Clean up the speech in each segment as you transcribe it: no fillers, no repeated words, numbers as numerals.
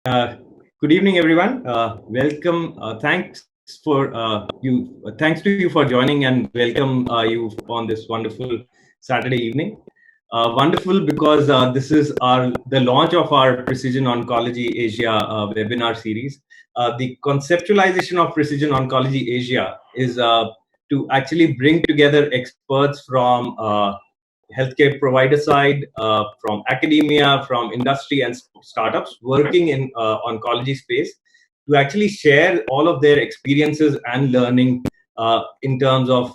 Uh, Good evening, everyone. Welcome. Thanks to you for joining, and welcome you on this wonderful Saturday evening. Wonderful because this is the launch of our Precision Oncology Asia webinar series. The conceptualization of Precision Oncology Asia is to actually bring together experts from healthcare provider side, from academia, from industry and startups working in oncology space to actually share all of their experiences and learning in terms of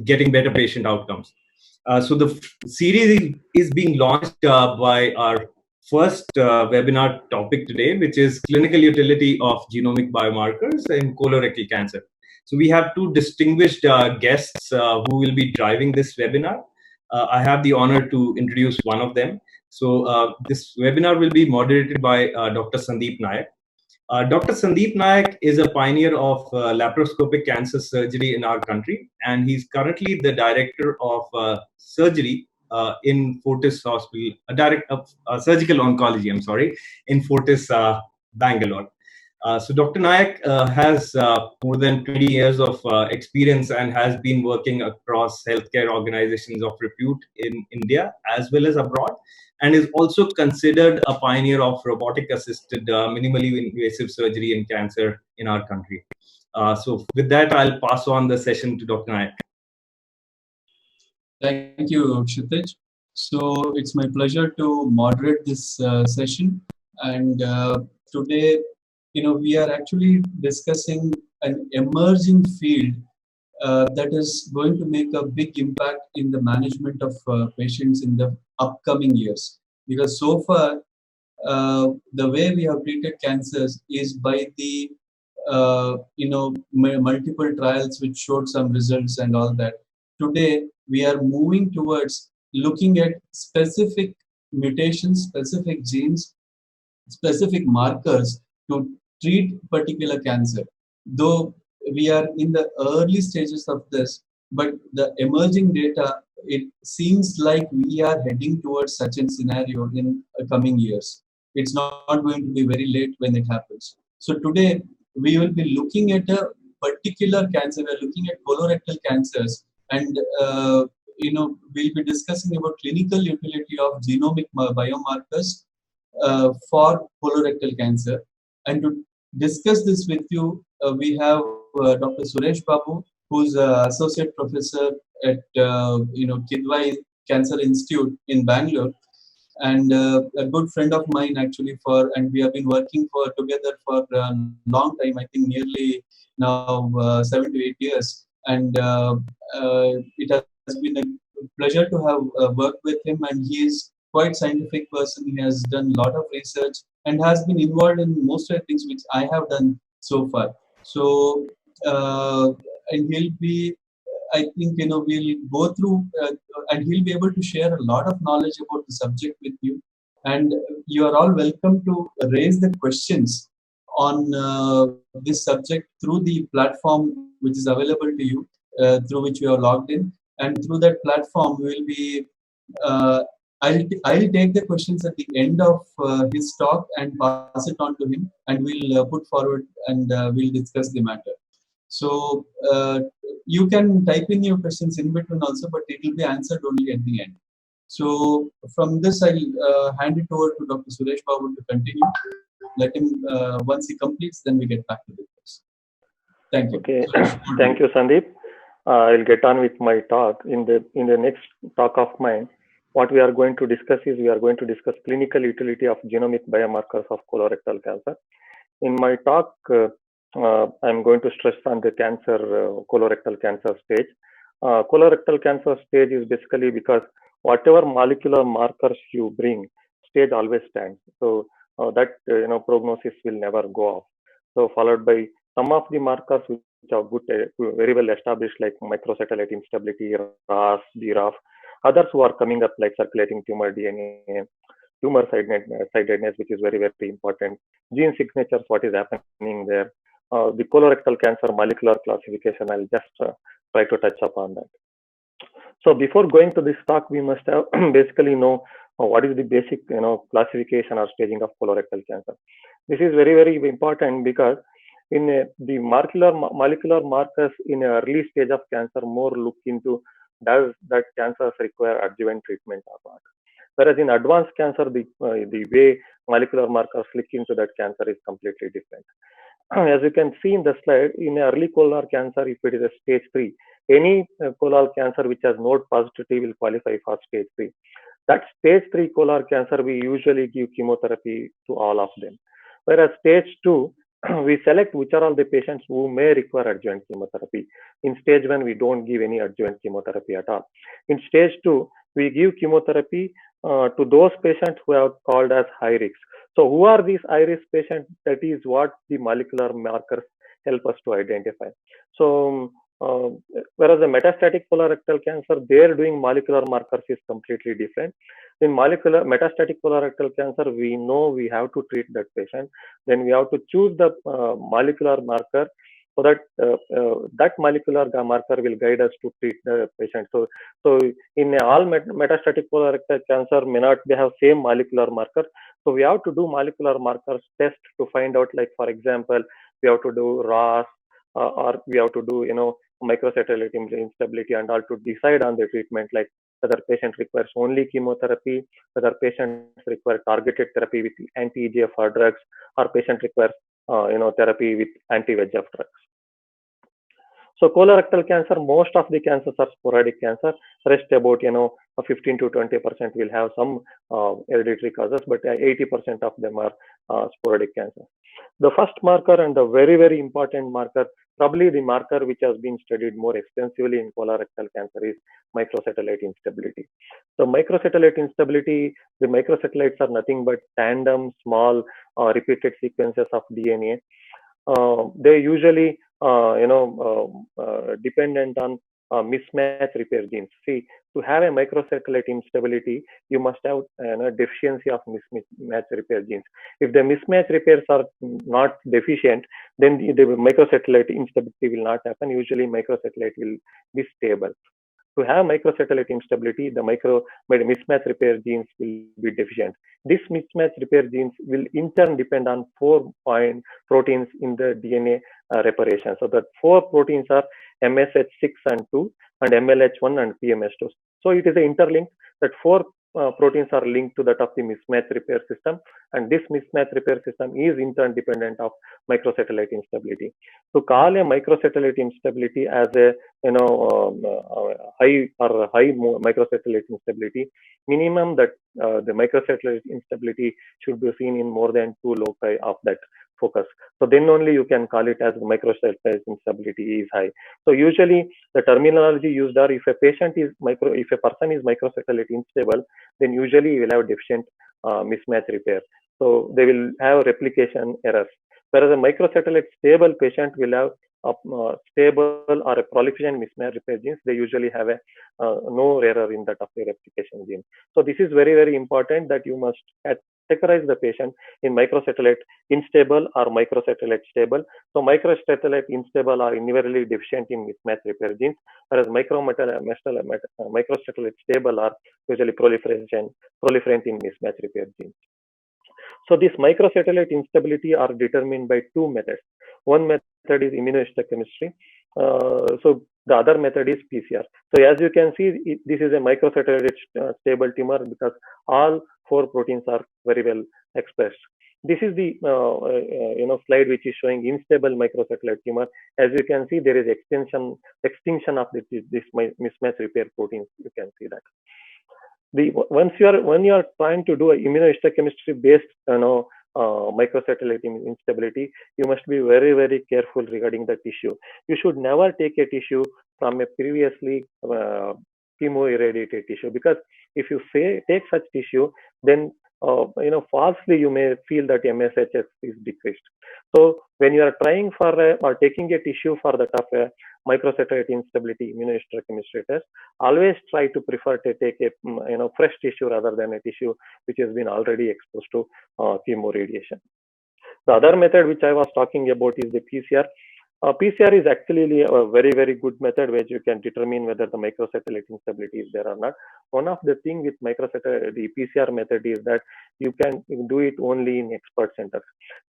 getting better patient outcomes. So the series is being launched by our first webinar topic today, which is clinical utility of genomic biomarkers in colorectal cancer. So we have two distinguished guests who will be driving this webinar. I have the honor to introduce one of them. So this webinar will be moderated by Dr. Sandeep Nayak. Dr. Sandeep Nayak is a pioneer of laparoscopic cancer surgery in our country, and he's currently the director of surgery in Fortis Hospital, direct of surgical oncology, I'm sorry, in Fortis, Bangalore. So Dr. Nayak has more than 20 years of experience and has been working across healthcare organizations of repute in India as well as abroad, and is also considered a pioneer of robotic-assisted minimally invasive surgery in cancer in our country. So with that, I'll pass on the session to Dr. Nayak. Thank you, Kshitij. So it's my pleasure to moderate this session. And today, we are actually discussing an emerging field that is going to make a big impact in the management of patients in the upcoming years. Because so far, the way we have treated cancers is by the multiple trials which showed some results and all that. Today we are moving towards looking at specific mutations, specific genes, specific markers to treat particular cancer. Though we are in the early stages of this, but the emerging data, it seems like we are heading towards such a scenario in coming years. It's not going to be very late when it happens. So today we will be looking at a particular cancer. We're looking at colorectal cancers, and we'll be discussing about clinical utility of genomic biomarkers for colorectal cancer. And to discuss this with you, we have Dr. Suresh Babu, who's associate professor at Kidwai Cancer Institute in Bangalore, and a good friend of mine actually and we have been working together for a long time. I think nearly now 7 to 8 years, and it has been a pleasure to have worked with him. And he is quite scientific person. He has done a lot of research and has been involved in most of the things which I have done so far. So and he'll be, I think, we'll go through and he'll be able to share a lot of knowledge about the subject with you. And you are all welcome to raise the questions on this subject through the platform which is available to you, through which you are logged in. And through that platform, we will be I'll take the questions at the end of his talk and pass it on to him, and we'll put forward and we'll discuss the matter. So you can type in your questions in between also, but it will be answered only at the end. So from this, I'll hand it over to Dr. Suresh Babu to continue. Let him, once he completes, then we get back to this. Thank you. Okay, thank you, Sandeep. I'll get on with my talk. In the next talk of mine, what we are going to discuss is we are going to discuss clinical utility of genomic biomarkers of colorectal cancer. In my talk, I'm going to stress on the colorectal cancer stage. Colorectal cancer stage is basically because whatever molecular markers you bring, stage always stands. So that prognosis will never go off. So followed by some of the markers which are good, very well established, like microsatellite instability, RAS, BRAF. Others who are coming up like circulating tumor DNA, tumor sidedness, which is very, very important. Gene signatures, what is happening there. The colorectal cancer molecular classification, I'll just try to touch upon that. So before going to this talk, we must have basically know what is the basic, classification or staging of colorectal cancer. This is very, very important because in the molecular markers in an early stage of cancer more look into does that cancer require adjuvant treatment or not. Whereas in advanced cancer, the way molecular markers look into that cancer is completely different. As you can see in the slide, in early colon cancer, if it is a stage 3, any colon cancer which has node positivity will qualify for stage 3. That stage 3 colon cancer, we usually give chemotherapy to all of them. Whereas stage 2, we select which are all the patients who may require adjuvant chemotherapy. In stage 1, we don't give any adjuvant chemotherapy at all. In stage 2, we give chemotherapy to those patients who are called as high risk. So who are these high risk patients? That is what the molecular markers help us to identify. So whereas the metastatic colorectal cancer, they're doing molecular markers is completely different. In metastatic colorectal cancer, we know we have to treat that patient. Then we have to choose the molecular marker so that that molecular marker will guide us to treat the patient. So in all metastatic colorectal cancer may not have same molecular marker. So we have to do molecular markers test to find out, like for example, we have to do ROS or we have to do microsatellite instability and all to decide on the treatment, like whether patient requires only chemotherapy, whether patients require targeted therapy with anti-EGFR drugs, or patient requires therapy with anti-VEGF drugs. So colorectal cancer, most of the cancers are sporadic cancer. Rest about 15 to 20% will have some hereditary causes, but 80% of them are sporadic cancer. The first marker and the very, very important marker, probably the marker which has been studied more extensively in colorectal cancer, is microsatellite instability. So microsatellite instability, the microsatellites are nothing but tandem, small, repeated sequences of DNA. They usually dependent on mismatch repair genes. See, to have a microsatellite instability, you must have a deficiency of mismatch repair genes. If the mismatch repairs are not deficient, then the microsatellite instability will not happen. Usually, microsatellite will be stable. To have microsatellite instability, the mismatch repair genes will be deficient. This mismatch repair genes will in turn depend on 4 proteins in the DNA reparation. So that 4 proteins are MSH6 and 2 and MLH1 and PMS2. So it is an interlink that 4 proteins are linked to that of the mismatch repair system, and this mismatch repair system is in turn dependent of microsatellite instability. To call a microsatellite instability as a high microsatellite instability, minimum that the microsatellite instability should be seen in more than 2 loci of that focus. So then only you can call it as microsatellite instability is high. So usually the terminology used are, if a person is microsatellite unstable, then usually you will have deficient mismatch repair. So they will have replication errors. Whereas a microsatellite stable patient will have stable or a proliferation mismatch repair genes. They usually have a no error in that of the replication gene. So this is very, very important that you must categorize the patient in microsatellite unstable or microsatellite stable. So microsatellite unstable are invariably deficient in mismatch repair genes, whereas microsatellite stable are usually proliferant in mismatch repair genes. So these microsatellite instability are determined by 2 methods. One method is immunohistochemistry. So the other method is PCR. So as you can see, this is a microsatellite stable tumor because all 4 proteins are very well expressed. This is the slide which is showing unstable microsatellite tumor. As you can see, there is extinction of this mismatch repair proteins. You can see that. When you are trying to do a immunohistochemistry based microsatellite instability, you must be very, very careful regarding the tissue. You should never take a tissue from a previously chemo-irradiated tissue, because if you take such tissue, then falsely you may feel that MSHS is decreased. So when you are trying for or taking a tissue for the of a microsatellite instability immunohistochemistry test, always try to prefer to take a fresh tissue rather than a tissue which has been already exposed to chemo radiation. The other method which I was talking about is the PCR. PCR is actually a very, very good method where you can determine whether the microsatellite instability is there or not. One of the thing with the PCR method is that you can do it only in expert centers.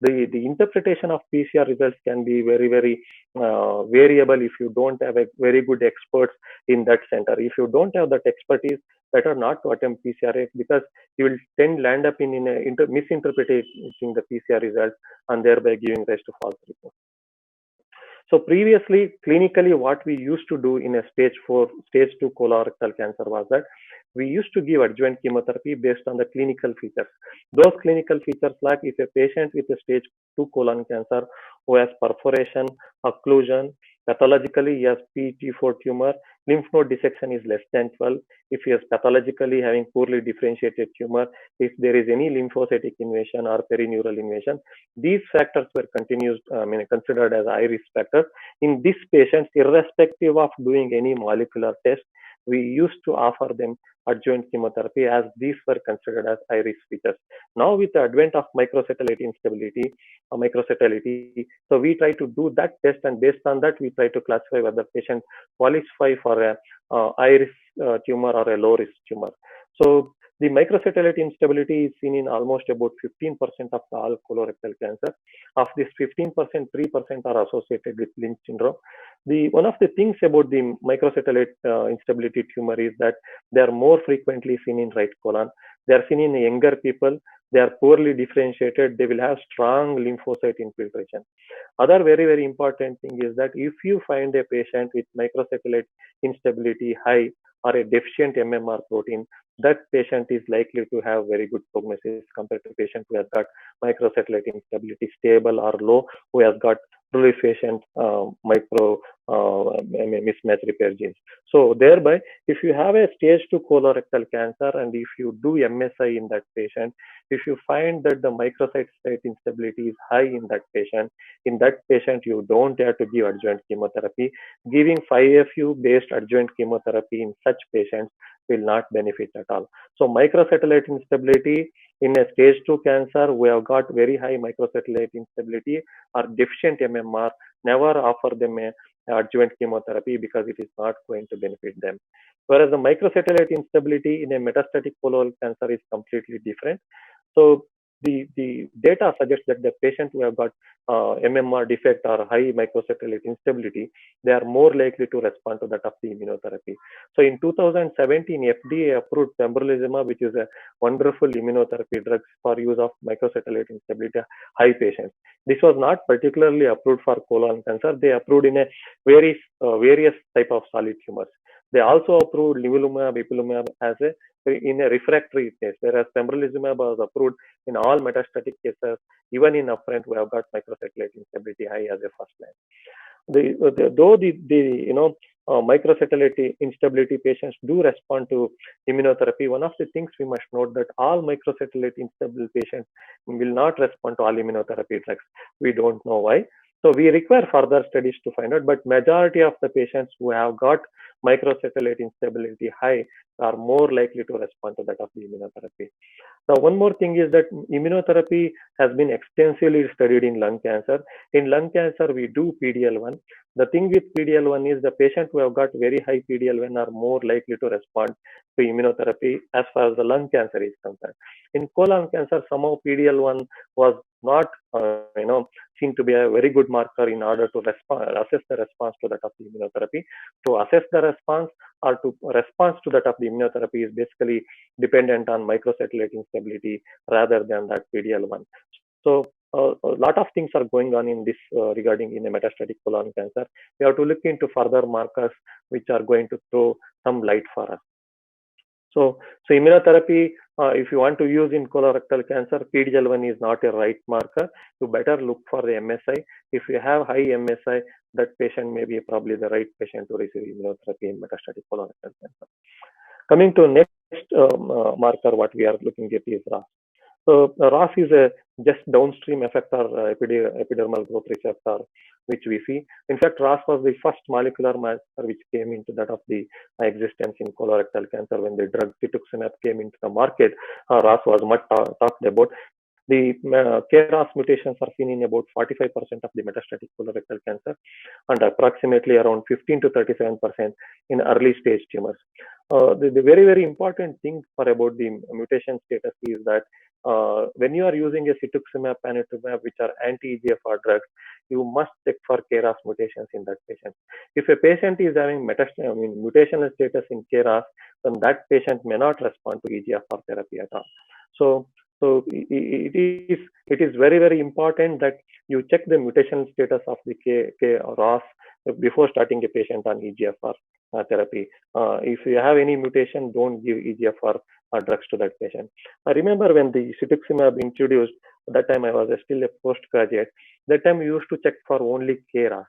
The interpretation of PCR results can be very, very variable if you don't have a very good experts in that center. If you don't have that expertise, better not to attempt PCR because you will land up in misinterpreting the PCR results and thereby giving rise to false reports. So previously, clinically, what we used to do in a stage 4, stage 2 colorectal cancer was that we used to give adjuvant chemotherapy based on the clinical features. Those clinical features, like if a patient with a stage 2 colon cancer who has perforation, occlusion, pathologically he has PT4 tumor, lymph node dissection is less than 12, if he is pathologically having poorly differentiated tumor, if there is any lymphocytic invasion or perineural invasion, these factors were considered as high risk factors. In these patients, irrespective of doing any molecular test, we used to offer them adjuvant chemotherapy as these were considered as high risk features. Now with the advent of microsatellite instability, so we try to do that test, and based on that we try to classify whether patient qualify for a high risk tumor or a low risk tumor. So the microsatellite instability is seen in almost about 15% of all colorectal cancer. Of this 15%, 3% are associated with Lynch syndrome. One of the things about the microsatellite instability tumor is that they are more frequently seen in right colon. They are seen in younger people. They are poorly differentiated. They will have strong lymphocyte infiltration. Other very, very important thing is that if you find a patient with microsatellite instability high or a deficient MMR protein, that patient is likely to have very good prognosis compared to patient who has got microsatellite instability stable or low, who has got proliferation mismatch repair genes. So thereby, if you have a stage 2 colorectal cancer and if you do MSI in that patient, if you find that the microsatellite instability is high in that patient you don't have to give adjuvant chemotherapy. Giving 5FU based adjuvant chemotherapy in such patients will not benefit at all. So microsatellite instability in a stage 2 cancer, we have got very high microsatellite instability or deficient MMR, never offer them a adjuvant chemotherapy because it is not going to benefit them. Whereas the microsatellite instability in a metastatic colorectal cancer is completely different. So the data suggests that the patient who have got MMR defect or high microsatellite instability, they are more likely to respond to that of the immunotherapy. So in 2017, FDA approved pembrolizumab, which is a wonderful immunotherapy drug for use of microsatellite instability high patients. This was not particularly approved for colon cancer. They approved in a various type of solid tumors. They also approved nivolumab, ipilimumab as in a refractory case, whereas pembrolizumab was approved in all metastatic cases, even in upfront we have got microsatellite instability high as a first line. Though the microsatellite instability patients do respond to immunotherapy, one of the things we must note that all microsatellite instable patients will not respond to all immunotherapy drugs. We don't know why. So we require further studies to find out, but majority of the patients who have got microsatellite instability high are more likely to respond to that of the immunotherapy. Now, one more thing is that immunotherapy has been extensively studied in lung cancer. In lung cancer, we do PD-L1. The thing with PD-L1 is the patient who have got very high PD-L1 are more likely to respond to immunotherapy as far as the lung cancer is concerned. In colon cancer, somehow PD-L1 was not, seen to be a very good marker in order to assess the response to that of the immunotherapy. To assess the response or to response to that of the immunotherapy is basically dependent on microsatellite instability rather than that PD-L1. So a lot of things are going on in this regarding in a metastatic colon cancer. We have to look into further markers which are going to throw some light for us. So immunotherapy, if you want to use in colorectal cancer, PD-L1 is not a right marker. You better look for the MSI. If you have high MSI, that patient may be probably the right patient to receive immunotherapy in metastatic colorectal cancer. Coming to next marker, what we are looking at is RAS. So RAS is a just downstream effector epidermal growth receptor, which we see. In fact, RAS was the first molecular marker which came into that of the existence in colorectal cancer when the drug cetuximab came into the market. RAS was much talked about. The KRAS mutations are seen in about 45% of the metastatic colorectal cancer and approximately around 15 to 37% in early stage tumors. The very, very important thing for about the mutation status is that when you are using a cetuximab, panitumumab, which are anti-EGFR drugs, you must check for KRAS mutations in that patient. If a patient is having mutational status in KRAS, then that patient may not respond to EGFR therapy at all. So it is very, very important that you check the mutation status of the KRAS before starting a patient on EGFR therapy. If you have any mutation, don't give EGFR drugs to that patient. I remember when the cetuximab introduced, that time I was still a postgraduate. That time we used to check for only KRAS.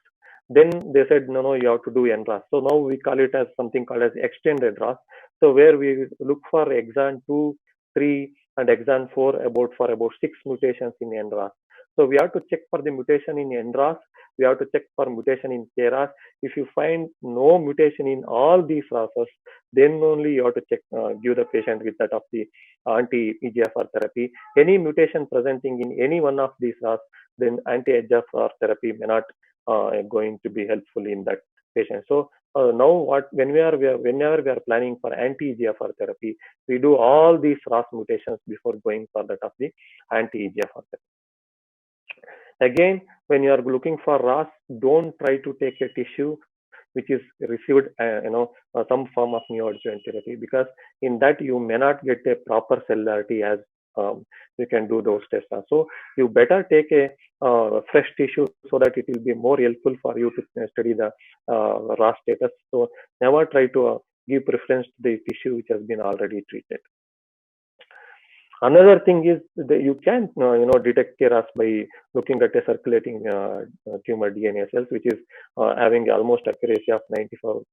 Then they said, no, you have to do NRAS. So now we call it as something called as extended RAS. So where we look for exon 2, 3, and exon 4 for about 6 mutations in NRAS. So we have to check for the mutation in NRAS. We have to check for mutation in KRAS. If you find no mutation in all these RASes, then only you have to check, give the patient with that of the anti-EGFR therapy. Any mutation presenting in any one of these RAS, then anti-EGFR therapy may not going to be helpful in that patient. So now whenever we are planning for anti-EGFR therapy, we do all these RAS mutations before going for that of the anti-EGFR therapy. Again, when you are looking for RAS, don't try to take a tissue which is received some form of neoadjuvant therapy, because in that you may not get a proper cellularity as you can do those tests. So you better take a fresh tissue so that it will be more helpful for you to study the RAS status. So never try to give preference to the tissue which has been already treated. Another thing is that you can detect KRAS by looking at a circulating tumor DNA cells, which is having almost accuracy of 94%.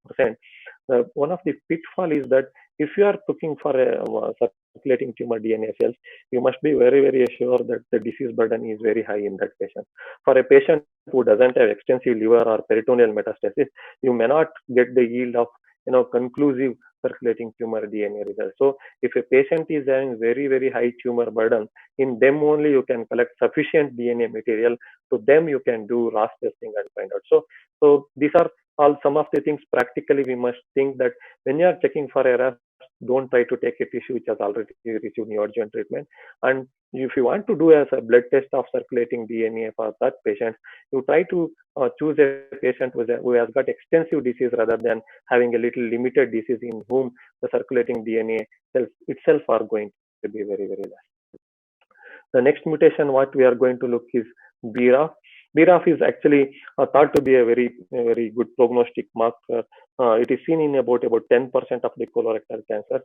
One of the pitfall is that if you are looking for a circulating tumor DNA cells, you must be very, very sure that the disease burden is very high in that patient. For a patient who doesn't have extensive liver or peritoneal metastasis, you may not get the yield of conclusive circulating tumor DNA results. So if a patient is having very, very high tumor burden, in them only you can collect sufficient DNA material. To them you can do RAS testing and find out. So these are all some of the things practically we must think that when you are checking for a RAS, don't try to take a tissue which has already received neoadjuvant treatment. And if you want to do as a blood test of circulating DNA for that patient, you try to choose a patient who has got extensive disease rather than having a little limited disease in whom the circulating DNA cells itself are going to be very, very less. The next mutation what we are going to look is BRAF. BRAF is actually thought to be a very, very good prognostic marker. It is seen in about 10% of the colorectal cancers.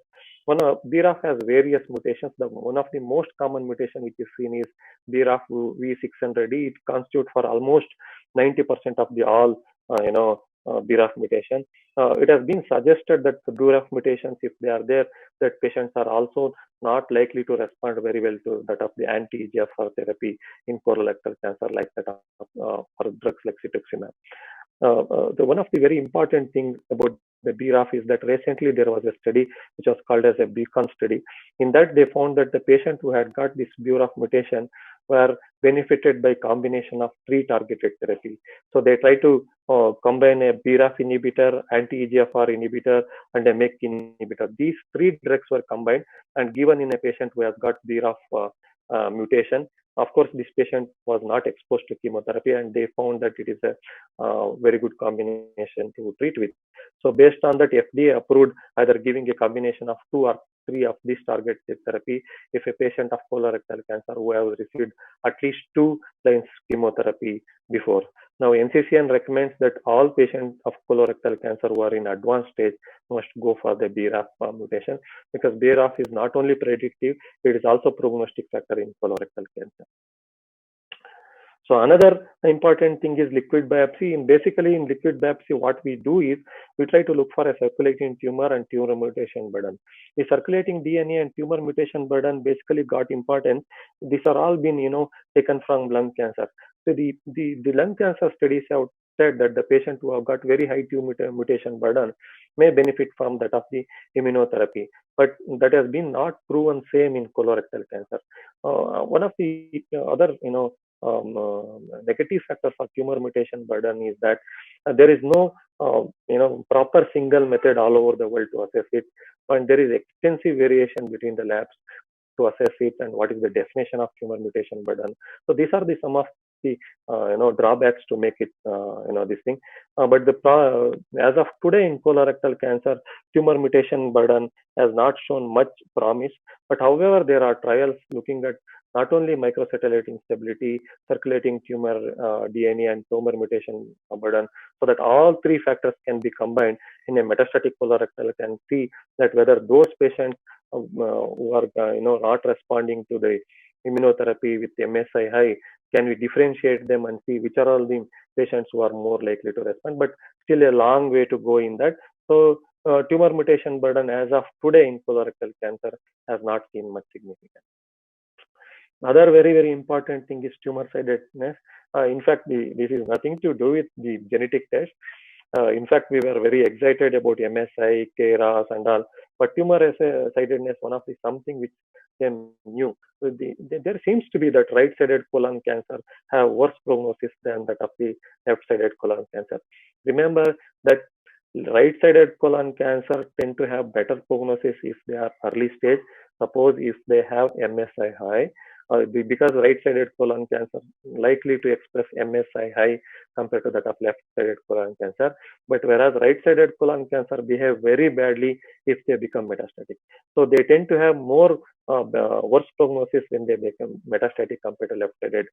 BRAF has various mutations. One of the most common mutation which is seen is BRAF V600E. It constitutes for almost 90% of the all BRAF mutation. It has been suggested that the BRAF mutations, if they are there, that patients are also not likely to respond very well to that of the anti-EGFR therapy in colorectal cancer, like that of for drugs like cetuximab. One of the very important things about the BRAF is that recently there was a study which was called as a Beacon study. In that they found that the patient who had got this BRAF mutation were benefited by combination of 3 targeted therapy. So they try to combine a BRAF inhibitor, anti-EGFR inhibitor, and a MEK inhibitor. These 3 drugs were combined and given in a patient who has got BRAF mutation. Of course, this patient was not exposed to chemotherapy, and they found that it is a very good combination to treat with. So based on that, FDA approved either giving a combination of 2 or 3 of this targeted therapy if a patient of colorectal cancer who has received at least 2 lines chemotherapy before. Now, NCCN recommends that all patients of colorectal cancer who are in advanced stage must go for the BRAF mutation, because BRAF is not only predictive, it is also prognostic factor in colorectal cancer. So another important thing is liquid biopsy. Basically in liquid biopsy, what we do is we try to look for a circulating tumor and tumor mutation burden. The circulating DNA and tumor mutation burden basically got importance. These are all been taken from lung cancer. So the lung cancer studies have said that the patient who have got very high mutation burden may benefit from that of the immunotherapy, but that has been not proven same in colorectal cancer. One of the other, negative factors for tumor mutation burden is that there is no, proper single method all over the world to assess it, and there is extensive variation between the labs to assess it and what is the definition of tumor mutation burden. So these are the some of the drawbacks to make it this thing. But as of today in colorectal cancer, tumor mutation burden has not shown much promise. But however, there are trials looking at not only microsatellite instability, circulating tumor DNA, and tumor mutation burden, so that all three factors can be combined in a metastatic colorectal can see that whether those patients who are not responding to the immunotherapy with MSI high, can we differentiate them and see which are all the patients who are more likely to respond? But still a long way to go in that. So tumor mutation burden as of today in colorectal cancer has not seen much significance. Other very important thing is tumor sidedness. In fact, this is nothing to do with the genetic test. In fact, we were very excited about MSI, KRAS, and all. But tumor sidedness, one of the something which came new. So there seems to be that right-sided colon cancer have worse prognosis than that of the left-sided colon cancer. Remember that right-sided colon cancer tend to have better prognosis if they are early stage. Suppose if they have MSI high, because right-sided colon cancer likely to express MSI high compared to that of left-sided colon cancer. But whereas right-sided colon cancer behave very badly if they become metastatic. So they tend to have more worse prognosis when they become metastatic compared to left-sided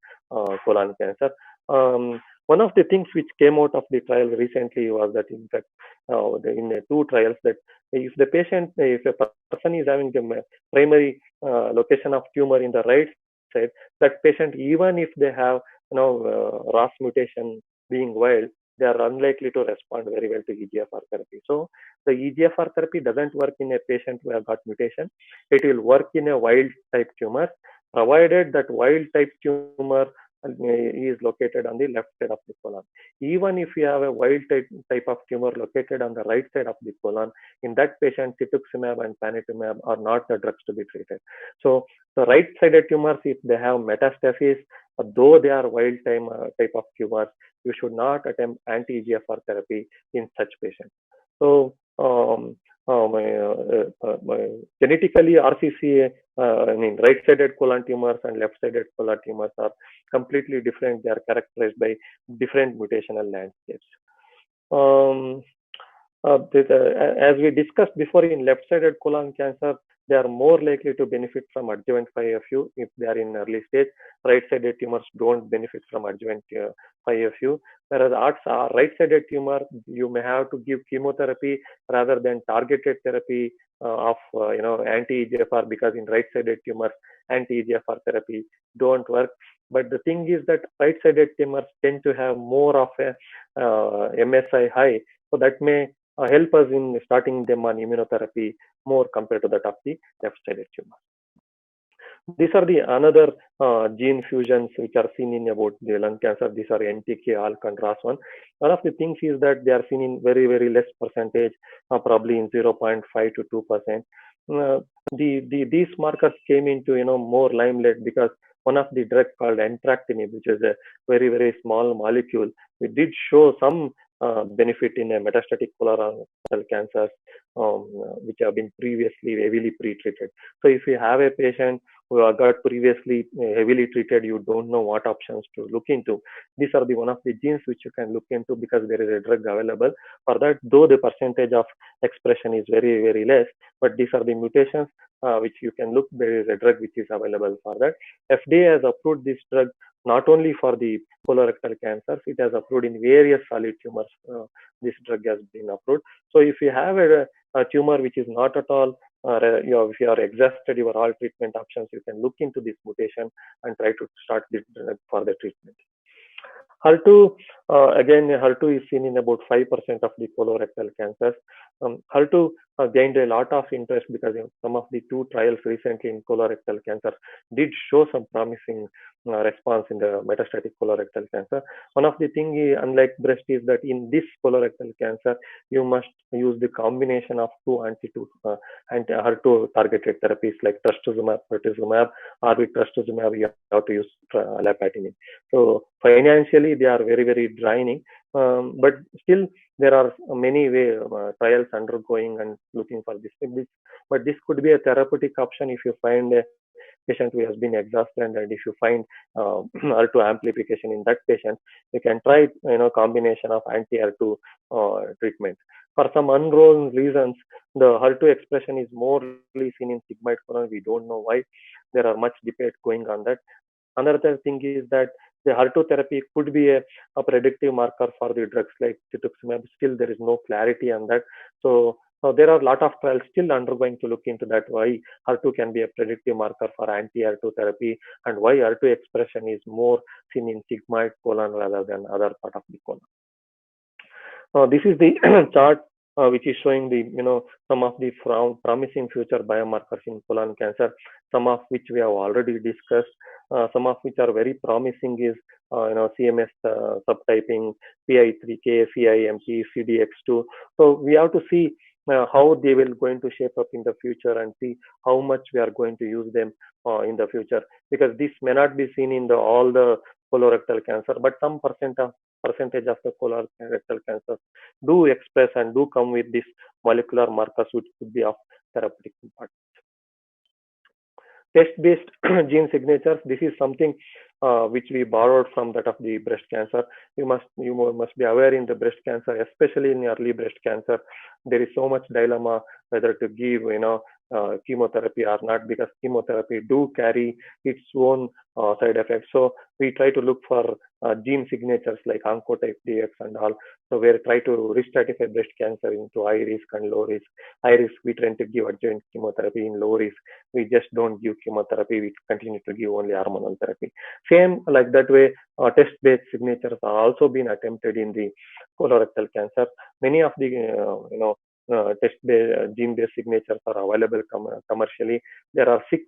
colon cancer. One of the things which came out of the trial recently was that, in fact, in two trials, that if a person is having the primary location of tumor in the right side, that patient, even if they have RAS mutation being wild, they are unlikely to respond very well to EGFR therapy. So the EGFR therapy doesn't work in a patient who have got mutation. It will work in a wild type tumor, provided that wild type tumor is located on the left side of the colon. Even if you have a wild type of tumor located on the right side of the colon, in that patient, cetuximab and panitumumab are not the drugs to be treated. So the right-sided tumors, if they have metastasis, though they are wild type of tumors, you should not attempt anti-EGFR therapy in such patients. So genetically, RCCA, right-sided colon tumors and left-sided colon tumors are completely different. They are characterized by different mutational landscapes. As we discussed before, in left-sided colon cancer, they are more likely to benefit from adjuvant 5-FU if they are in early stage. Right-sided tumors don't benefit from adjuvant 5-FU. Whereas right-sided tumor, you may have to give chemotherapy rather than targeted therapy of anti-EGFR, because in right-sided tumors, anti-EGFR therapy don't work. But the thing is that right-sided tumors tend to have more of a MSI high, so that may help us in starting them on immunotherapy more compared to that of the left-sided tumor. These are the another gene fusions which are seen in about the lung cancer. These are NTK, ALK, and RAS1. One of the things is that they are seen in very less percentage, probably in 0.5 to 2%. These markers came into more limelight because one of the drugs called entrectinib, which is a very small molecule, it did show some benefit in a metastatic colorectal cancers which have been previously heavily pre-treated. So if you have a patient who got previously heavily treated, you don't know what options to look into. These are one of the genes which you can look into because there is a drug available for that, though the percentage of expression is very less, but these are the mutations which you can look. There is a drug which is available for that. FDA has approved this drug not only for the colorectal cancers, it has approved in various solid tumors. This drug has been approved. So if you have a tumor which is not at all, if you are exhausted your all treatment options, you can look into this mutation and try to start this drug for the treatment. HER2, again, HER2 is seen in about 5% of the colorectal cancers. HER2 gained a lot of interest because some of the two trials recently in colorectal cancer did show some promising response in the metastatic colorectal cancer. One of the thing, unlike breast, is that in this colorectal cancer, you must use the combination of two anti-HER2 targeted therapies like trastuzumab, pertuzumab, or with trastuzumab, you have to use lapatinib. So financially, they are very, very draining. But still, there are many trials undergoing and looking for this. But this could be a therapeutic option if you find a patient who has been exhausted, and if you find HER2 amplification in that patient, you can try combination of anti-HER2 treatment. For some unknown reasons, the HER2 expression is more seen in sigmoid colon. We don't know why. There are much debate going on that. Another thing is that the HER2 therapy could be a predictive marker for the drugs like cetuximab. Still, there is no clarity on that. So there are a lot of trials still undergoing to look into that, why HER2 can be a predictive marker for anti-HER2 therapy, and why HER2 expression is more seen in sigmoid colon rather than other part of the colon. This is the chart which is showing the some of the promising future biomarkers in colon cancer, some of which we have already discussed. Some of which are very promising is CMS subtyping, PI3K, CIMT, CDX2. So we have to see how they will going to shape up in the future, and see how much we are going to use them in the future, because this may not be seen in all the colorectal cancer, but some percentage of the colorectal cancers do express and do come with this molecular markers which could be of therapeutic importance. Test-based gene signatures. This is something which we borrowed from that of the breast cancer. You must be aware, in the breast cancer, especially in early breast cancer, there is so much dilemma whether to give chemotherapy or not, because chemotherapy do carry its own side effects. So we try to look for gene signatures like Oncotype DX and all. So we try to restratify breast cancer into high risk and low risk. High risk, we try to give adjuvant chemotherapy. In low risk, we just don't give chemotherapy. We continue to give only hormonal therapy. Same like that way, test-based signatures are also been attempted in the colorectal cancer. Many of the test-based gene-based signatures are available commercially. There are 6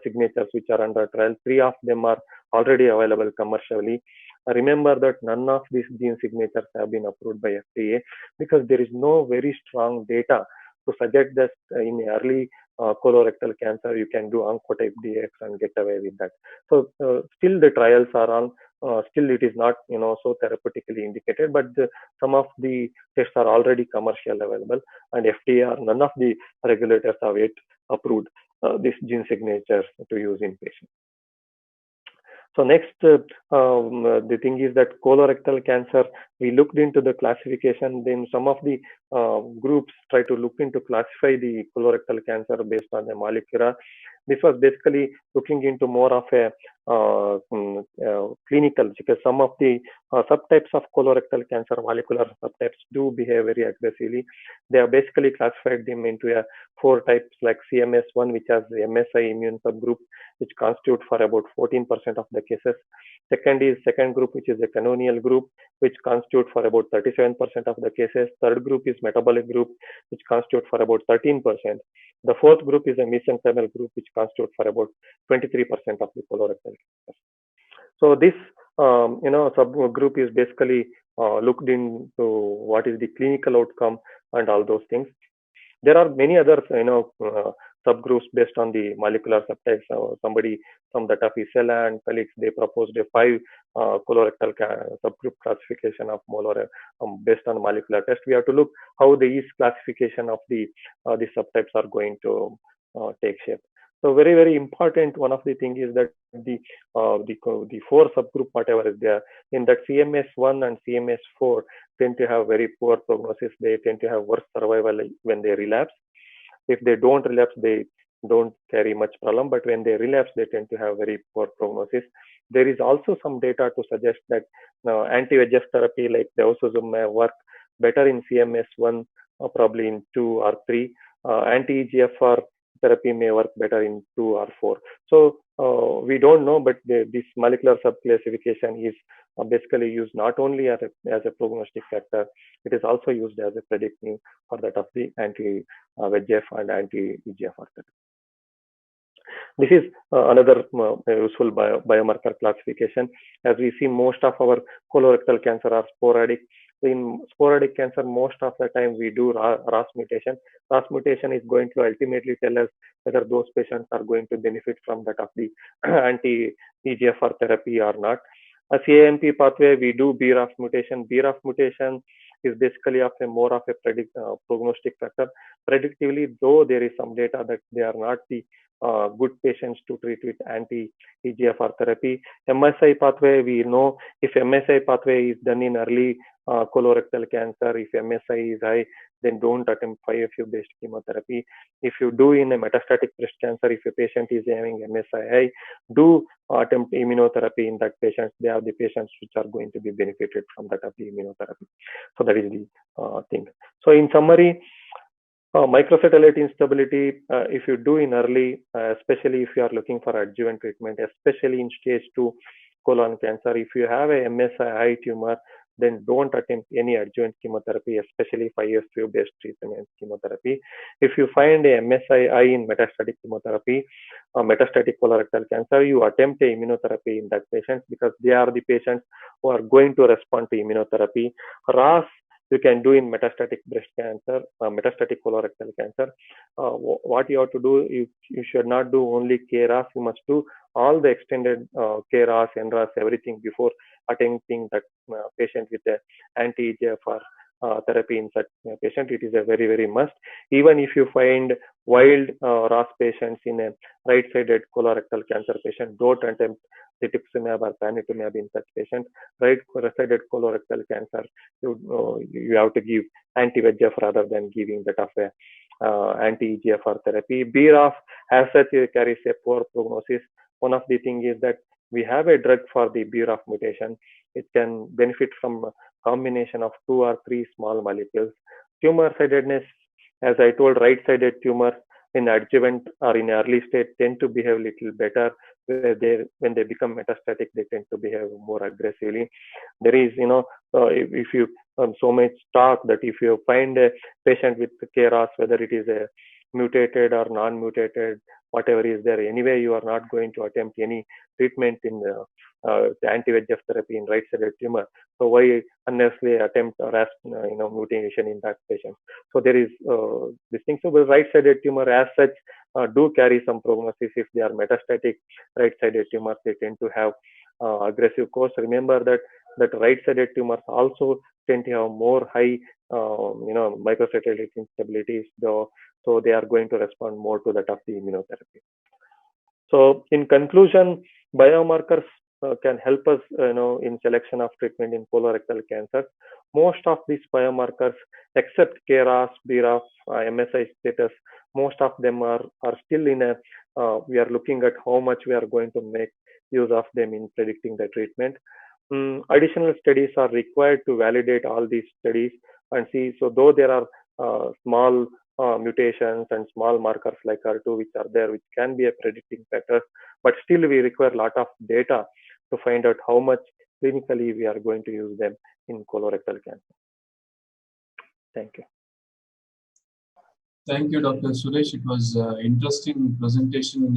signatures which are under trial. 3 of them are already available commercially. Remember that none of these gene signatures have been approved by FDA, because there is no very strong data to suggest that in early colorectal cancer you can do Oncotype DX and get away with that. So still the trials are on. Still it is not so therapeutically indicated, but some of the tests are already commercial available, and FDA or none of the regulators have yet approved these gene signatures to use in patients. So next, the thing is that colorectal cancer, we looked into the classification. Then some of the groups try to look into classify the colorectal cancer based on the molecular. This was basically looking into more of a clinical, because some of the subtypes of colorectal cancer, molecular subtypes, do behave very aggressively. They have basically classified them into 4 types, like CMS1, which has the MSI immune subgroup, which constitute for about 14% of the cases. Second group, which is the canonial group, which constitute for about 37% of the cases. Third group is metabolic group, which constitute for about 13%. The fourth group is a mesenchymal group, which constitute for about 23% of the colorectal cancer. So this subgroup is basically looked into what is the clinical outcome and all those things. There are many other subgroups based on the molecular subtypes. Somebody from the Tafisella and colleagues, they proposed a 5 colorectal subgroup classification of molar based on molecular test. We have to look how these classification of the subtypes are going to take shape. So very, very important. One of the things is that the 4 subgroup, whatever is there, in that CMS1 and CMS4 tend to have very poor prognosis. They tend to have worse survival when they relapse. If they don't relapse, they don't carry much problem. But when they relapse, they tend to have very poor prognosis. There is also some data to suggest that anti-VEGF therapy like bevacizumab work better in CMS1, probably in 2 or 3. Anti-EGFR therapy may work better in 2 or 4. So we don't know, but this molecular subclassification is basically used not only as a prognostic factor, it is also used as a predictive for that of the anti-VEGF and anti-EGFR therapy. This is another useful biomarker classification. As we see, most of our colorectal cancer are sporadic. In sporadic cancer, most of the time we do RAS mutation. RAS mutation is going to ultimately tell us whether those patients are going to benefit from that of the anti-EGFR therapy or not. A CAMP pathway, we do BRAF mutation. BRAF mutation is basically more of a prognostic factor. Predictively, though there is some data that they are not the good patients to treat with anti-EGFR therapy. MSI pathway, we know if MSI pathway is done in early colorectal cancer, if MSI is high, then don't attempt 5FU-based chemotherapy. If you do in a metastatic breast cancer, if a patient is having MSI high, do attempt immunotherapy in that patient. They are the patients which are going to be benefited from that of the immunotherapy. So that is the thing. So in summary, microsatellite instability, if you do in early, especially if you are looking for adjuvant treatment, especially in stage 2 colon cancer, if you have a MSI high tumor, then don't attempt any adjuvant chemotherapy, especially 5FU-based treatment chemotherapy. If you find a MSI high in metastatic chemotherapy, metastatic colorectal cancer, you attempt a immunotherapy in that patient because they are the patients who are going to respond to immunotherapy. RAS, you can do in metastatic breast cancer, metastatic colorectal cancer. What you have to do, you should not do only KRAS, you must do all the extended KRAS, NRAS, everything before attempting that patient with the anti-EGFR therapy in such patient. It is a very, very must. Even if you find wild RAS patients in a right-sided colorectal cancer patient, don't attempt rituximab or panitumab in such patient. Right-sided colorectal cancer, you have to give anti-VEGF rather than giving that of a anti-EGFR therapy. BRAF, as such, carries a poor prognosis. One of the things is that we have a drug for the BRAF mutation. It can benefit from a combination of 2 or 3 small molecules. Tumor-sidedness, as I told, right-sided tumors in adjuvant or in early stage tend to behave a little better. When they become metastatic, they tend to behave more aggressively. There is, if you so much talk that if you find a patient with KRAS, whether it is a mutated or non-mutated, whatever is there, anyway, you are not going to attempt any treatment in the anti-VEGF therapy in right-sided tumor. So why unnecessarily attempt RAS, mutation in that patient? So there is this thing. So the right-sided tumor as such do carry some prognosis. If they are metastatic right-sided tumors, they tend to have aggressive course. Remember that right-sided tumors also tend to have more high, microsatellite instabilities, though. So they are going to respond more to that of the immunotherapy. So in conclusion, biomarkers can help us, in selection of treatment in colorectal cancer. Most of these biomarkers, except KRAS, BRAF, MSI status, most of them are still in a, we are looking at how much we are going to make use of them in predicting the treatment. Additional studies are required to validate all these studies and see. So though there are small mutations and small markers like HER2 which are there, which can be a predicting factor, but still we require a lot of data to find out how much clinically we are going to use them in colorectal cancer. Thank you. Thank you, Dr. Suresh. It was interesting presentation.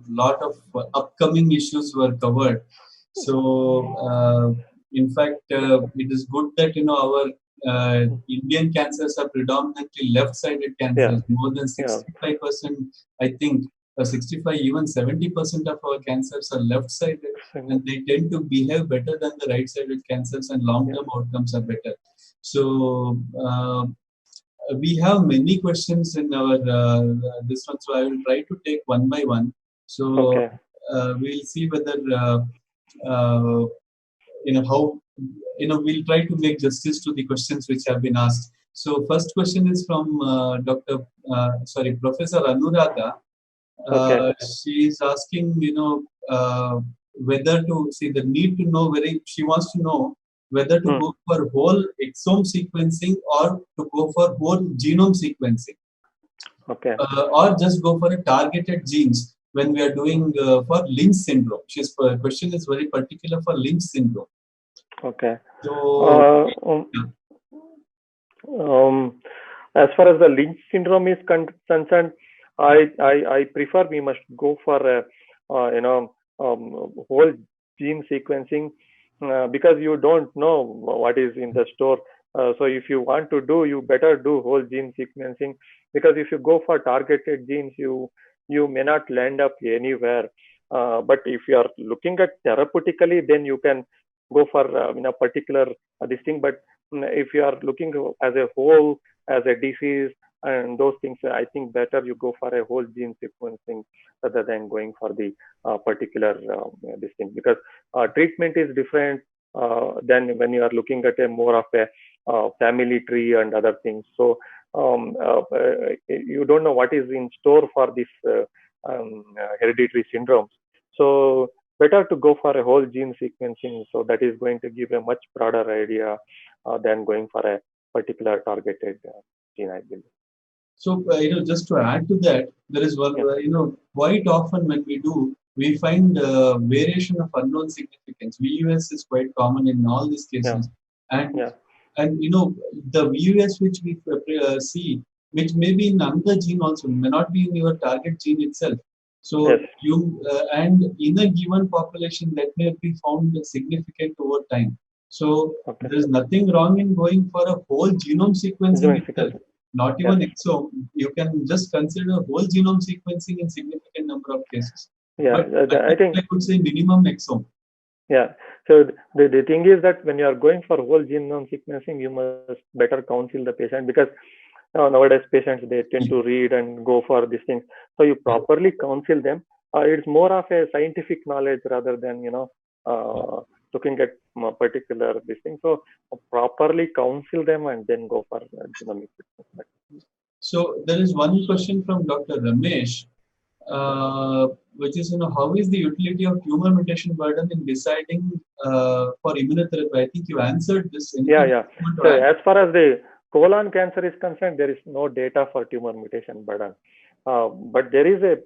Lot of upcoming issues were covered. So, in fact, it is good that our Indian cancers are predominantly left-sided cancers. More than 65%, I think, 65, even 70% of our cancers are left-sided, and they tend to behave better than the right-sided cancers, and long-term outcomes are better. So we have many questions in our this one, so I will try to take one by one. So we'll see whether how we'll try to make justice to the questions which have been asked. So first question is from Professor Anuradha. She is asking, whether to see the need to know she wants to know whether to go for whole exome sequencing or to go for whole genome sequencing. Okay. Or just go for a targeted genes when we are doing for Lynch syndrome. His question is very particular for Lynch syndrome. Okay. So, yeah. As far as the Lynch syndrome is concerned, I prefer we must go for a, whole gene sequencing because you don't know what is in the store. So if you want to do, you better do whole gene sequencing, because if you go for targeted genes, you may not land up anywhere. But if you are looking at therapeutically, then you can go for in a particular this thing. But if you are looking as a whole, as a disease and those things, I think better you go for a whole gene sequencing rather than going for the particular this thing, because treatment is different than when you are looking at a more of a family tree and other things. So you don't know what is in store for this hereditary syndromes. So better to go for a whole gene sequencing. So that is going to give a much broader idea than going for a particular targeted gene, I believe. So, just to add to that, there is one, quite often when we do, we find variation of unknown significance. VUS is quite common in all these cases. And the VUS which we see, which may be in another gene also, may not be in your target gene itself. So and in a given population that may be found significant over time. So there is nothing wrong in going for a whole genome sequencing itself. Not even exome. You can just consider whole genome sequencing in significant number of cases. But I think I could say minimum exome. Yeah. So the thing is that when you are going for whole genome sequencing, you must better counsel the patient, because nowadays patients, they tend to read and go for these things. So you properly counsel them. It's more of a scientific knowledge rather than looking at particular this thing. So properly counsel them and then go for genomic sequencing. So there is one question from Dr. Ramesh, which is, how is the utility of tumor mutation burden in deciding for immunotherapy? I think you answered this. Yeah. So as far as the colon cancer is concerned, there is no data for tumor mutation burden. But there is a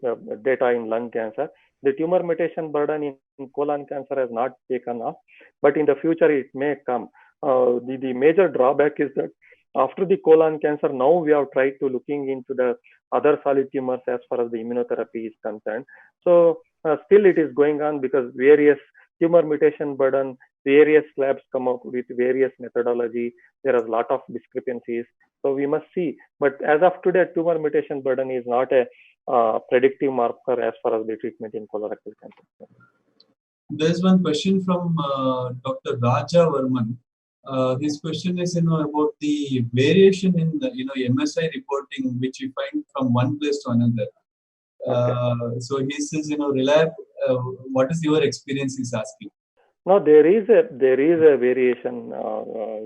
data in lung cancer. The tumor mutation burden in colon cancer has not taken off, but in the future it may come. The major drawback is that after the colon cancer, now we have tried to looking into the other solid tumors as far as the immunotherapy is concerned. So still it is going on, because various tumor mutation burden, various labs come up with various methodology. There are a lot of discrepancies. So we must see. But as of today, tumor mutation burden is not a predictive marker as far as the treatment in colorectal cancer. There's one question from Dr. Raja Varman. His question is, about the variation in the, MSI reporting, which you find from one place to another. So he says, what is your experience? He's asking. No, there is a variation.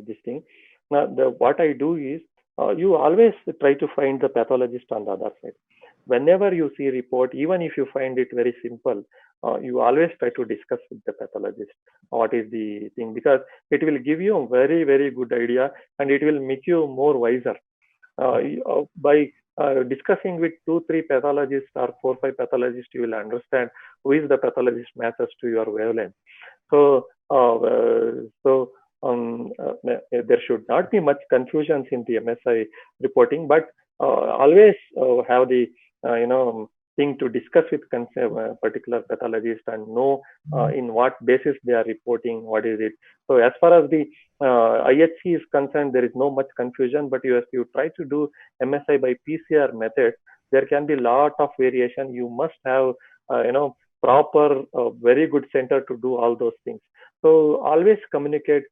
This thing. Now, what I do is, you always try to find the pathologist on the other side. Whenever you see report, even if you find it very simple, you always try to discuss with the pathologist what is the thing, because it will give you a very, very good idea, and it will make you more wiser. By discussing with 2-3 pathologists or 4-5 pathologists, you will understand who is the pathologist matches to your wavelength. So there should not be much confusions in the MSI reporting, but always have the thing to discuss with particular pathologist and know in what basis they are reporting, what is it. So as far as the IHC is concerned, there is no much confusion, but if you try to do MSI by PCR method, there can be lot of variation. You must have proper very good center to do all those things. So always communicate.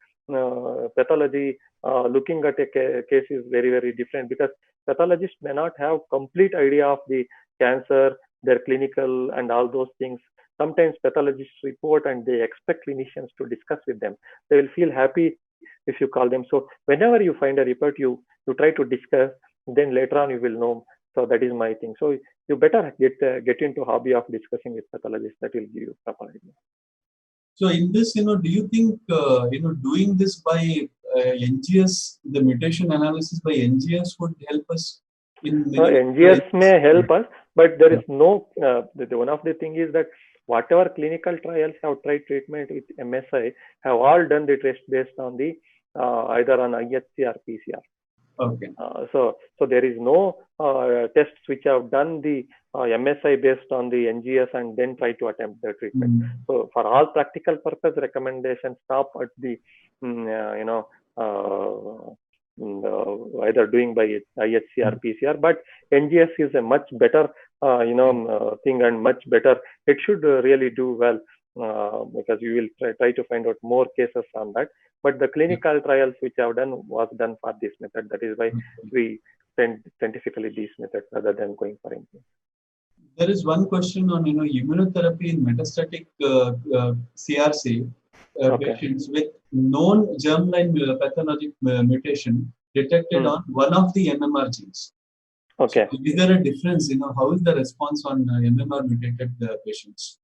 Pathology looking at a case is very, very different, because pathologists may not have complete idea of the cancer, their clinical and all those things. Sometimes pathologists report and they expect clinicians to discuss with them. They will feel happy if you call them. So whenever you find a report, you try to discuss, then later on you will know. So that is my thing. So you better get into hobby of discussing with pathologists. That will give you proper idea. So in this, do you think, doing this by NGS, the mutation analysis by NGS would help us? In many NGS may help us, but there is no, one of the thing is that whatever clinical trials have tried treatment with MSI have all done the test based on the either on IHC or PCR. Okay. So there is no tests which have done the MSI based on the NGS and then try to attempt the treatment. So for all practical purpose, recommendations stop at the either doing by IHC or PCR. But NGS is a much better thing and much better. It should really do well because you will try to find out more cases on that. But the clinical trials which have done was done for this method. That is why we send scientifically these methods rather than going for NGS. There is one question on immunotherapy in metastatic CRC patients with known germline pathologic mutation detected on one of the MMR genes. Okay. So is there a difference? How is the response on MMR mutated patients?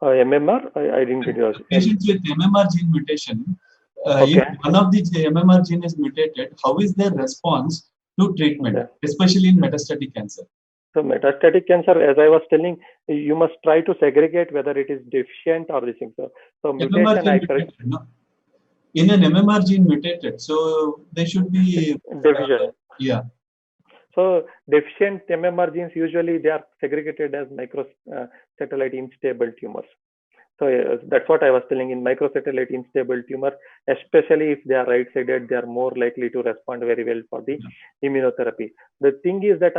MMR? I didn't get yours. Patients with MMR gene mutation, if one of the MMR gene is mutated, how is their response to treatment, especially in metastatic cancer? So metastatic cancer, as I was telling, you must try to segregate whether it is deficient or this thing. So mutation, in an MMR gene mutated, so they should be deficient. So deficient MMR genes usually they are segregated as microsatellite unstable tumors. So that's what I was telling. In microsatellite unstable tumor, especially if they are right-sided, they are more likely to respond very well for the immunotherapy. The thing is that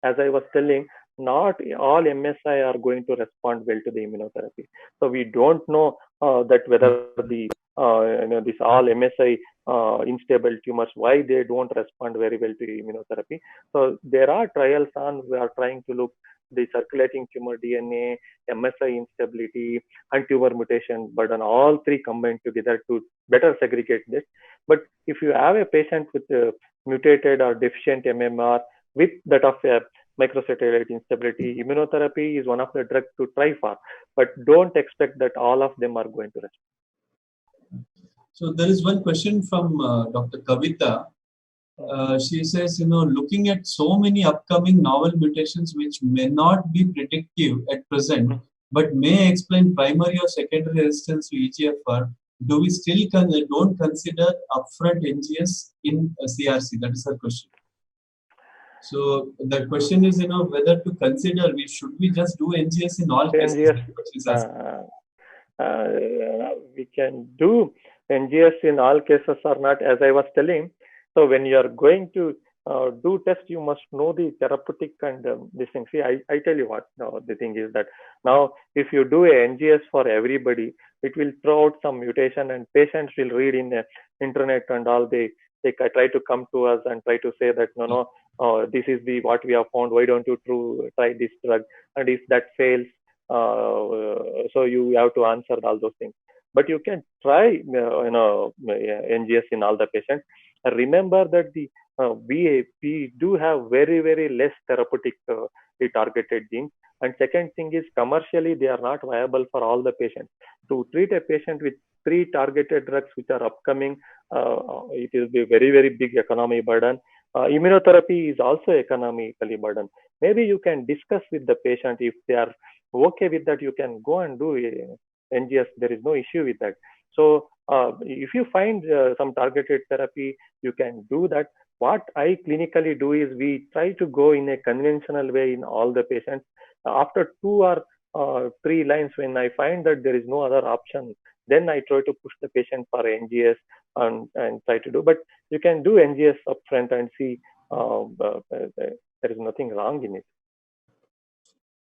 as I was telling, not all MSI are going to respond well to the immunotherapy. So we don't know that whether this all MSI unstable tumors, why they don't respond very well to immunotherapy. So there are trials on, we are trying to look the circulating tumor DNA, MSI instability, and tumor mutation burden, all three combined together to better segregate this. But if you have a patient with mutated or deficient MMR with that of a microsatellite instability, immunotherapy is one of the drugs to try for, but don't expect that all of them are going to respond. So there is one question from Dr. Kavita. She says, looking at so many upcoming novel mutations which may not be predictive at present, but may explain primary or secondary resistance to EGFR, do we still don't consider upfront NGS in CRC? That is her question. So the question is, whether to consider, should we just do NGS in all cases? We can do NGS in all cases or not, as I was telling. So when you are going to do test, you must know the therapeutic and this thing. See, I tell you what, the thing is that now if you do a NGS for everybody, it will throw out some mutation and patients will read in the internet and all. They try to come to us and try to say that, this is what we have found. Why don't you try this drug? And if that fails, so you have to answer all those things. But you can try, NGS in all the patients. Remember that we do have very, very less therapeutic targeted genes. And second thing is commercially they are not viable for all the patients. To treat a patient with 3 targeted drugs which are upcoming, it will be a very, very big economy burden. Immunotherapy is also economically burden. Maybe you can discuss with the patient. If they are okay with that, you can go and do NGS. There is no issue with that. So if you find some targeted therapy, you can do that. What I clinically do is we try to go in a conventional way in all the patients. After 2 or 3 lines, when I find that there is no other option, then I try to push the patient for NGS and try to do. But you can do NGS upfront and see there is nothing wrong in it.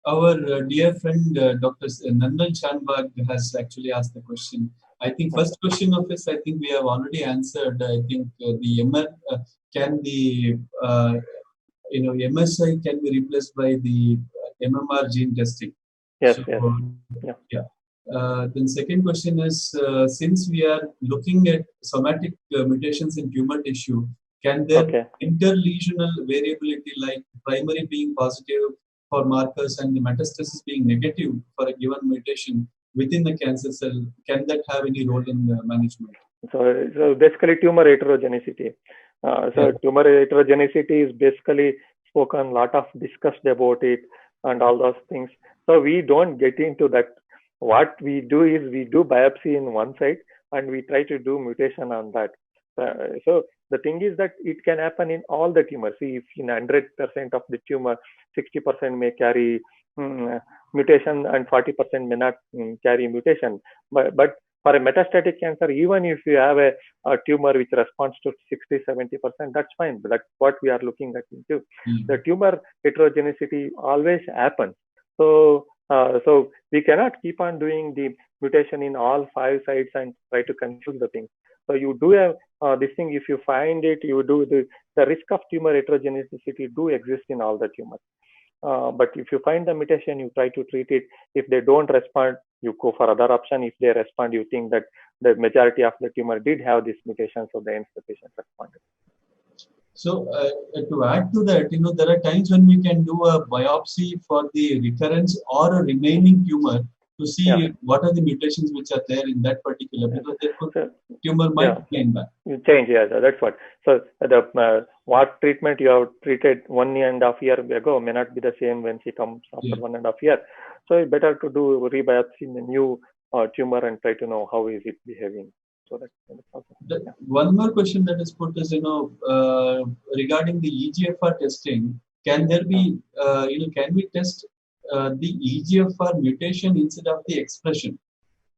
Our dear friend Dr. Nandan Shanbag has actually asked the question. I think first question of his, I think we have already answered. I think MSI can be replaced by the MMR gene testing. Yes, so, yes. Then second question is, since we are looking at somatic mutations in tumor tissue, can there interlesional variability, like primary being positive for markers and the metastasis being negative for a given mutation within the cancer cell, can that have any role in management? So basically tumor heterogeneity. So tumor heterogeneity is basically spoken, lot of discussed about it and all those things. So we don't get into that. What we do is we do biopsy in one side and we try to do mutation on that. So the thing is that it can happen in all the tumors. See, if in 100% of the tumor, 60% may carry mutation and 40% may not carry mutation. But for a metastatic cancer, even if you have a tumor which responds to 60-70%, that's fine. But that's what we are looking at into. The tumor heterogeneity always happens. So we cannot keep on doing the mutation in all 5 sites and try to confuse the thing. So you do have this thing. If you find it, you do the risk of tumor heterogeneity do exist in all the tumors. But if you find the mutation, you try to treat it. If they don't respond, you go for other option. If they respond, you think that the majority of the tumor did have this mutation, so the patient responded. So to add to that, there are times when we can do a biopsy for the recurrence or a remaining tumor to see what are the mutations which are there in that particular, because the tumor might change back. Change, that's what. So the what treatment you have treated 1.5 years ago may not be the same when she comes after 1.5 years. So it's better to do rebiopsy in a new tumor and try to know how is it behaving. So that's one more question that is put is, regarding the EGFR testing, can there be, can we test the EGFR mutation instead of the expression?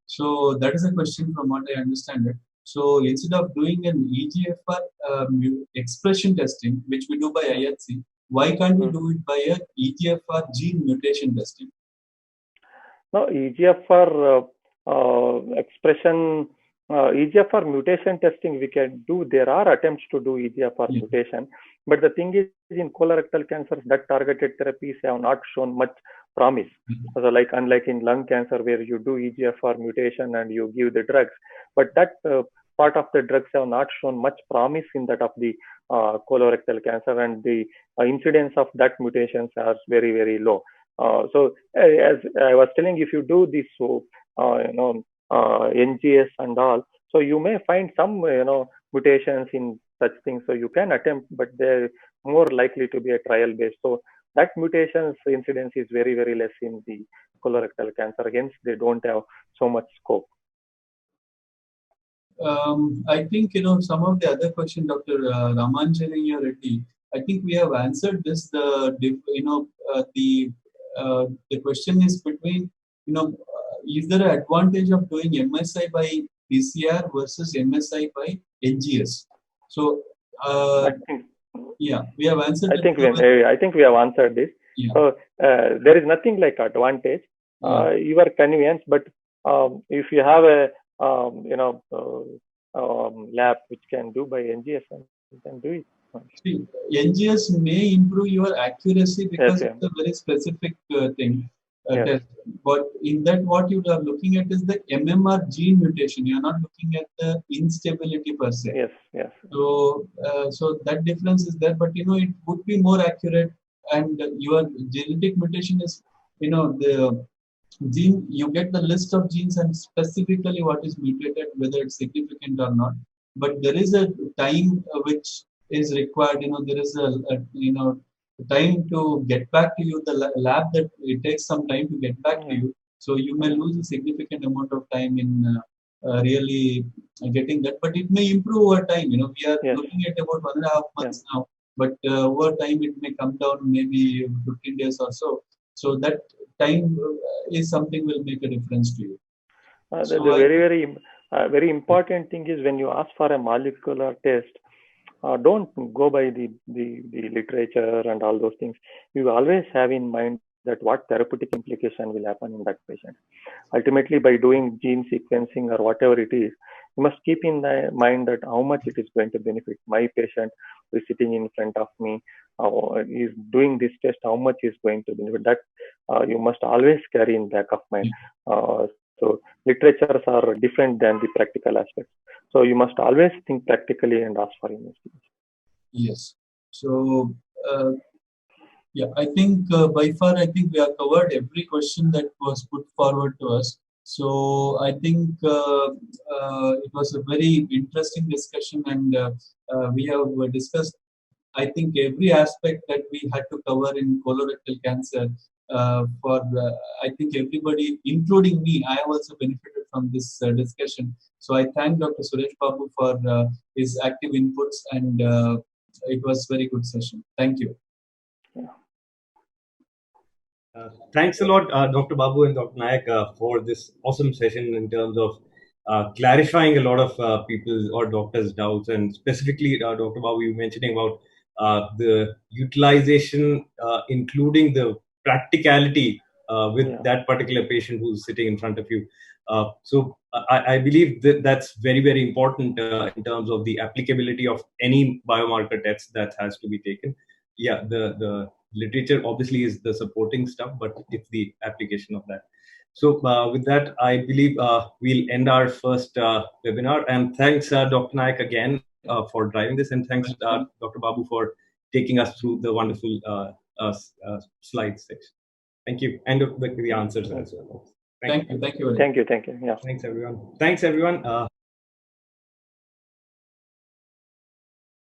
So that is a question from what I understand it. So instead of doing an EGFR expression testing, which we do by IHC, why can't we do it by a EGFR gene mutation testing? No, EGFR expression, EGFR mutation testing we can do. There are attempts to do EGFR mutation, but the thing is, in colorectal cancers, that targeted therapies have not shown much promise. So like unlike in lung cancer where you do EGFR mutation and you give the drugs, but that part of the drugs have not shown much promise in that of the colorectal cancer, and the incidence of that mutations are very, very low. So as I was telling, if you do this, NGS and all, so you may find some mutations in such things. So you can attempt, but they're more likely to be a trial based. So that mutations incidence is very, very less in the colorectal cancer. Hence, they don't have so much scope. I think some of the other questions, Dr. Ramanjani Reddy, I think we have answered this. The question is between is there an advantage of doing MSI by PCR versus MSI by NGS? So we have answered. I think we have answered this. Yeah. So there is nothing like advantage. Your convenience, but if you have a lab which can do by NGS, you can do it. See, NGS may improve your accuracy because it's a very specific thing. Test. But in that, what you are looking at is the MMR gene mutation. You are not looking at the instability per se. Yes. So that difference is there, but it would be more accurate. And your genetic mutation is, the gene. You get the list of genes and specifically what is mutated, whether it's significant or not. But there is a time which is required. There is a time to get back to you, the lab that it takes some time to get back to you. So you may lose a significant amount of time in really getting that, but it may improve over time. We are looking at about 1.5 months now, but over time it may come down maybe 15 days or so. So that time is something will make a difference to you. The very important thing is when you ask for a molecular test, don't go by the literature and all those things. You always have in mind that what therapeutic implication will happen in that patient. Ultimately, by doing gene sequencing or whatever it is, you must keep in mind that how much it is going to benefit my patient who is sitting in front of me, is doing this test, how much is going to benefit. That you must always carry in back of mind. So literatures are different than the practical aspects. So you must always think practically and ask for investigation. Yes. So I think by far we have covered every question that was put forward to us. So I think it was a very interesting discussion, and We have discussed, I think, every aspect that we had to cover in colorectal cancer. I think everybody, including me, I have also benefited from this discussion. So I thank Dr. Suresh Babu for his active inputs, and it was very good session. Thank you. Thanks a lot, Dr. Babu and Dr. Nayak, for this awesome session in terms of clarifying a lot of people's or doctors' doubts, and specifically, Dr. Babu, you mentioning about the utilization, including the practicality with that particular patient who's sitting in front of you. So I believe that that's very, very important in terms of the applicability of any biomarker test that has to be taken. Yeah, the literature obviously is the supporting stuff, but it's the application of that. So with that, I believe we'll end our first webinar. And thanks, Dr. Nayak, again for driving this. And thanks, Dr. Babu, for taking us through the wonderful slides section. Thank you. And the answers as well. Thank you. Thank you. Yeah. Thanks, everyone.